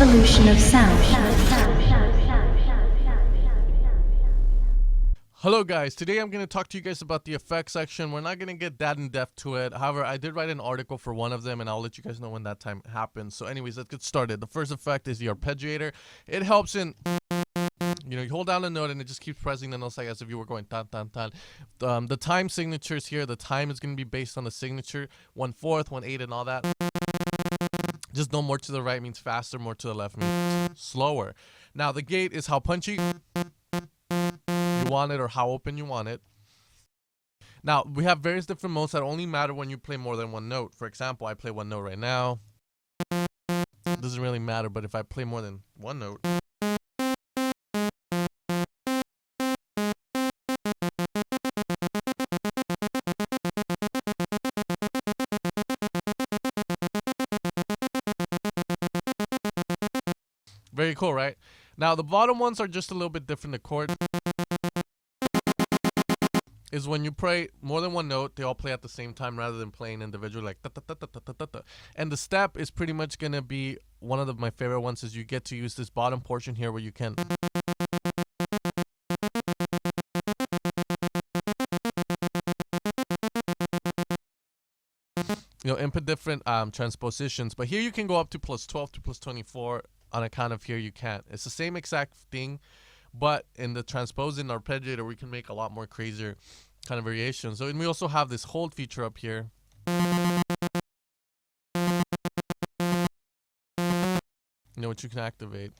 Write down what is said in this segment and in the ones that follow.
evolution of sound. Hello guys, today I'm going to talk to you guys about the effects section. We're not going to get that in depth to it. However, I did write an article for one of them and I'll let you guys know when that time happens. So anyways, let's get started. The first effect is the arpeggiator. It helps in, you hold down a note and it just keeps pressing the notes like as if you were going tan tan tan. The time signatures here, the time is going to be based on the signature, 1/4, 1/8 and all that. Just no more to the right means faster, more to the left means slower. Now the gate is how punchy you want it or how open you want it. Now we have various different modes that only matter when you play more than one note. For example, I play one note right now. It doesn't really matter, but if I play more than one note, very cool, right? Now the bottom ones are just a little bit different. The chord is when you play more than one note, they all play at the same time rather than playing individually like da, da, da, da, da, da, da. And the step is pretty much gonna be one of my favorite ones, is you get to use this bottom portion here where you can input different transpositions. But here you can go up to +12 to +24. On account of here you can't. It's the same exact thing, but in the transposing arpeggiator we can make a lot more crazier kind of variations. So, and we also have this hold feature up here, which you can activate.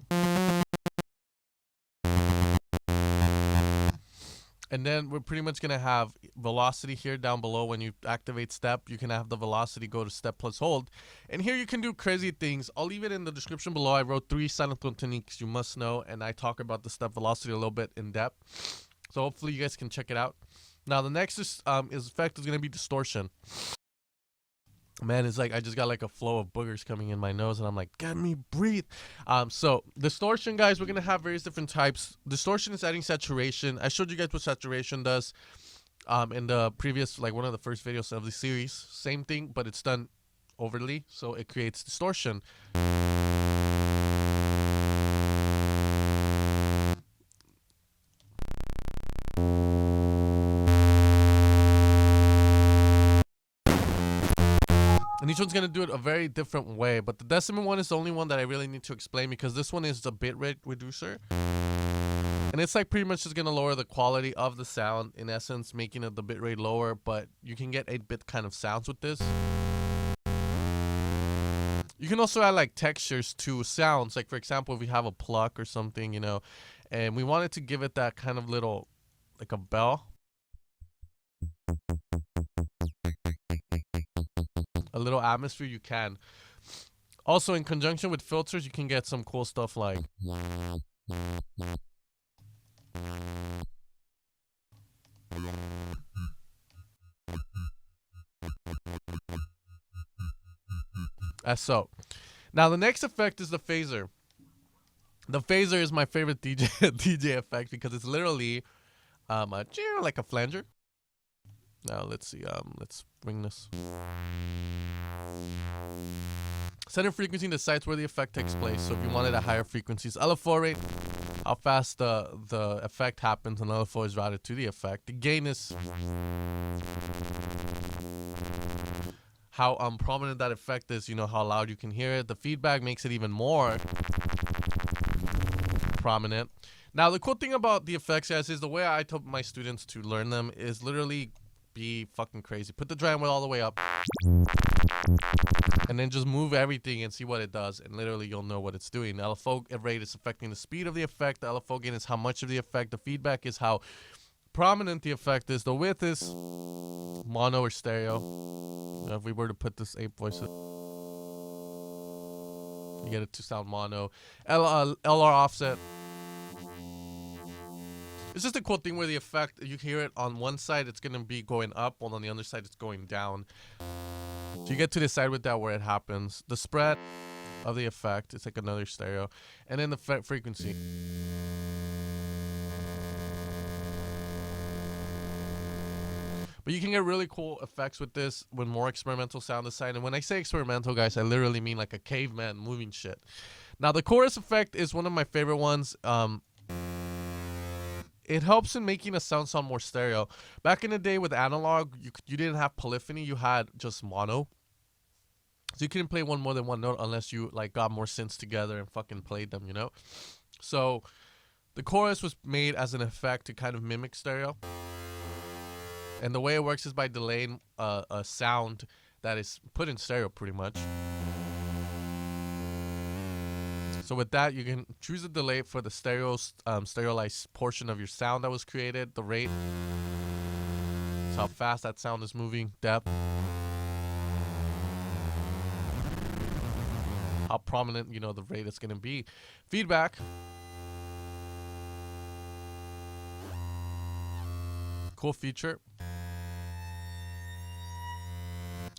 And then we're pretty much going to have velocity here down below. When you activate step, you can have the velocity go to step plus hold. And here you can do crazy things. I'll leave it in the description below. I wrote 3 Sylenth1 techniques you must know, and I talk about the step velocity a little bit in depth. So hopefully you guys can check it out. Now the next effect is going to be distortion. Man, it's like I just got like a flow of boogers coming in my nose and I'm like, get me breathe. So distortion, guys, we're gonna have various different types. Distortion is adding saturation. I showed you guys what saturation does in the previous, like one of the first videos of the series. Same thing, but it's done overly, so it creates distortion. And each one's going to do it a very different way. But the decimal one is the only one that I really need to explain, because this one is the bitrate reducer. And it's like pretty much just going to lower the quality of the sound, in essence, making it the bitrate lower. But you can get 8-bit kind of sounds with this. You can also add like textures to sounds. Like for example, if we have a pluck or something, and we wanted to give it that kind of little, like a bell. A little atmosphere, you can. Also, in conjunction with filters, you can get some cool stuff like so. Now the next effect is the phaser. The phaser is my favorite DJ effect because it's literally like a flanger. Now let's see, let's bring this. Center frequency decides where the effect takes place. So if you wanted a higher frequencies, LFO rate, how fast the effect happens, and LFO is routed to the effect. The gain is how prominent that effect is, how loud you can hear it. The feedback makes it even more prominent. Now the cool thing about the effects, guys, is the way I tell my students to learn them is literally be fucking crazy. Put the drum wheel all the way up and then just move everything and see what it does, and literally you'll know what it's doing. The LFO rate is affecting the speed of the effect. The LFO gain is how much of the effect. The feedback is how prominent the effect is. The width is mono or stereo. If we were to put this 8 voices, you get it to sound mono. LR offset. It's just a cool thing where the effect, you hear it on one side, it's going to be going up, while on the other side, it's going down. So you get to decide with that where it happens. The spread of the effect, it's like another stereo. And then the frequency. But you can get really cool effects with this when more experimental sound aside. And when I say experimental, guys, I literally mean like a caveman moving shit. Now the chorus effect is one of my favorite ones. It helps in making a sound more stereo. Back in the day with analog, you didn't have polyphony, you had just mono. So you couldn't play one more than one note unless you like got more synths together and fucking played them, you know? So the chorus was made as an effect to kind of mimic stereo. And the way it works is by delaying a sound that is put in stereo pretty much. So with that, you can choose a delay for the stereolized portion of your sound that was created, the rate, so how fast that sound is moving, depth, how prominent, you know, the rate is going to be. Feedback. Cool feature.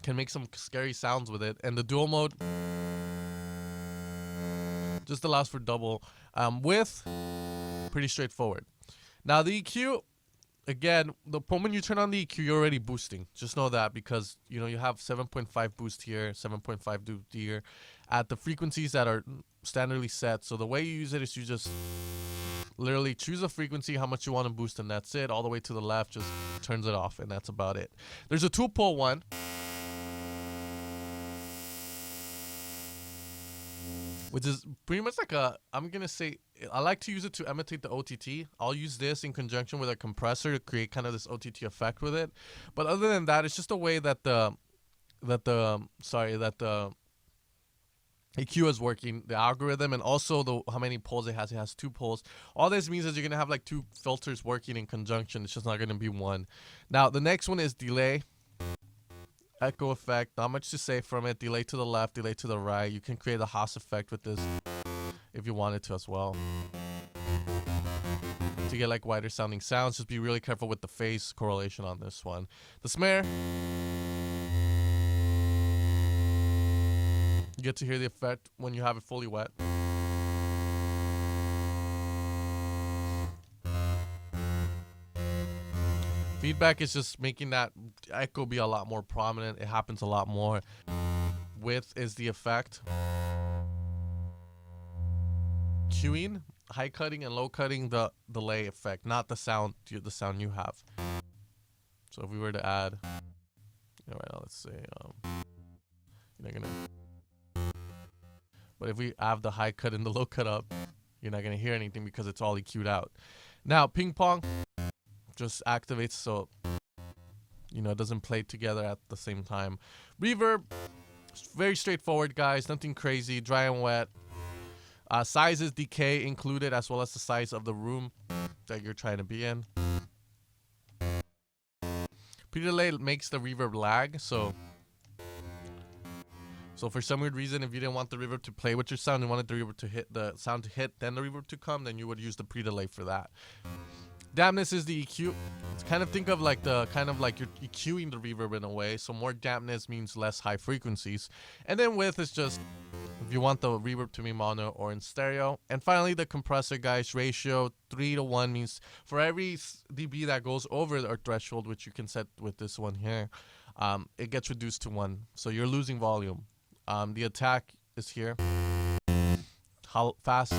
Can make some scary sounds with it. And the dual mode just allows for double width. Pretty straightforward. Now the EQ, again, the moment you turn on the EQ, you're already boosting. Just know that, because you know you have 7.5 boost here, 7.5 boost here at the frequencies that are standardly set. So the way you use it is you just literally choose a frequency, how much you want to boost, and that's it. All the way to the left just turns it off, and that's about it. There's a 2-pole one, which is pretty much like a, I'm going to say, I like to use it to imitate the OTT. I'll use this in conjunction with a compressor to create kind of this OTT effect with it. But other than that, it's just a way that the EQ is working, the algorithm, and also how many poles it has. It has 2 poles. All this means is you're going to have like 2 filters working in conjunction. It's just not going to be one. Now, the next one is delay. Echo effect, not much to say from it. Delay to the left, delay to the right. You can create a Haas effect with this if you wanted to as well. To get like wider sounding sounds, just be really careful with the phase correlation on this one. The snare, you get to hear the effect when you have it fully wet. Feedback is just making that echo be a lot more prominent. It happens a lot more. Width is the effect. Cueing, high cutting and low cutting, the delay effect, not the sound you have. So if we were to add, right now, let's say, you're not gonna. But if we have the high cut and the low cut up, you're not gonna hear anything because it's all EQ'd out. Now ping pong just activates, so you know it doesn't play together at the same time. Reverb, very straightforward, guys, nothing crazy. Dry and wet. Sizes, decay included, as well as the size of the room that you're trying to be in. Pre-delay makes the reverb lag, so for some weird reason, if you didn't want the reverb to play with your sound and wanted the reverb to hit, the sound to hit, then the reverb to come, then you would use the pre-delay for that. Dampness is the EQ. It's kind of think of like you're EQing the reverb in a way. So more dampness means less high frequencies. And then width is just if you want the reverb to be mono or in stereo. And finally, the compressor, guys, ratio 3:1 means for every dB that goes over our threshold, which you can set with this one here, it gets reduced to 1. So you're losing volume. The attack is here. How fast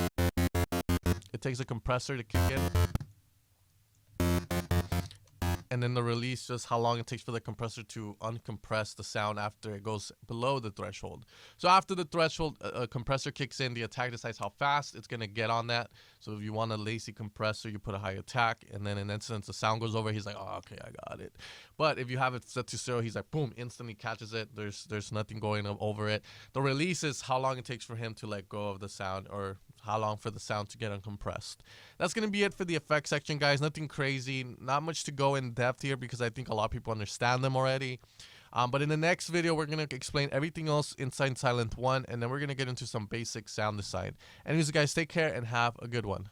it takes a compressor to kick in. And then the release, just how long it takes for the compressor to uncompress the sound after it goes below the threshold. So after the threshold, a compressor kicks in, the attack decides how fast it's going to get on that. So if you want a lazy compressor, you put a high attack, and then in that sense, the sound goes over, he's like, oh, okay, I got it. But if you have it set to 0, he's like, boom, instantly catches it. There's nothing going over it. The release is how long it takes for him to let go of the sound, or how long for the sound to get uncompressed. That's going to be it for the effects section, guys. Nothing crazy. Not much to go in depth here because I think a lot of people understand them already. But in the next video, we're going to explain everything else inside Sylenth1, and then we're going to get into some basic sound design. Anyways, guys, take care and have a good one.